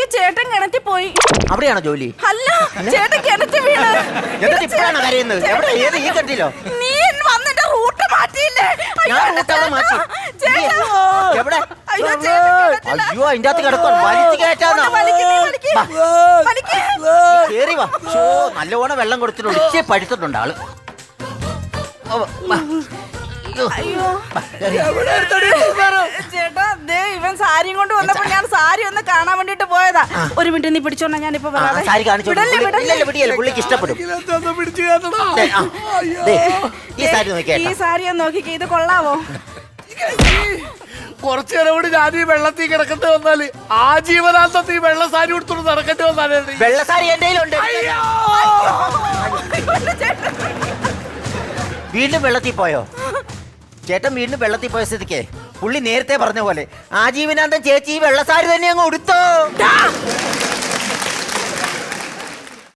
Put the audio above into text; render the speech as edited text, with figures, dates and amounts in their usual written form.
അയ്യോ ചേട്ടൻ കിണറ്റി പോയി. അവിടെയാണോ ജോലി? അല്ല ചേട്ടൻ കിണറ്റി വീണ്. എന്നിട്ട് ഇപ്പോഴാണ് കരയുന്നത്? എവിടെ? ഏത് ഈ കണ്ടില്ലോ? നീ വന്നിട്ട് റൂട്ട് മാറ്റിയില്ലേ? ഞാൻ റൂട്ട് അവിടെ മാറ്റി. എവിടെ? അയ്യോ ചേട്ടൻ അയ്യോ അതിന്റെ അകത്ത് കിടക്കാൻ വലിച്ചു കയറ്റാന്നോ? കേറി വാ. നല്ലവണ്ണം വെള്ളം കൊടുത്തിട്ടുണ്ട്. ഇച്ചിരി പഴുത്തിട്ടുണ്ട് ആള്. അയ്യോ ചേട്ടാ ദേ ഇവൻ സാരിയും കൊണ്ട് വന്നപ്പോ ഞാൻ സാരി ഒന്ന് കാണാൻ വേണ്ടിട്ട് പോയതാ. ഒരു മിനിറ്റ് നീ പിടിച്ചോണ്ടാ ഞാനിപ്പോ സാരി കാണിച്ചു. പുള്ളിക്ക് ഇഷ്ടപ്പെടും. ഈ സാരി ഒന്ന് നോക്കിക്കേ, ഇത് കൊള്ളാവോ? കുറച്ചു നേരം കൂടി ഞാൻ ഈ വെള്ളത്തിൽ കിടക്കേണ്ടി വന്നാല് ആജീവനാന്തത്തിൽ വെള്ള സാരി കൊടുത്തോണ്ട് നടക്കേണ്ടി വന്നാലേ. വെള്ള സാരി എന്റെ കയ്യിലുണ്ട്. വീണ്ടും വെള്ളത്തിൽ പോയോ? ചേട്ടൻ വീണ്ടും വെള്ളത്തിൽ പോയ സ്ഥിതിക്ക് പുള്ളി നേരത്തെ പറഞ്ഞ പോലെ ആജീവനാന്തം ചേച്ചി ഈ വെള്ളസാരി തന്നെ അങ്ങ് ഉടുത്തോ.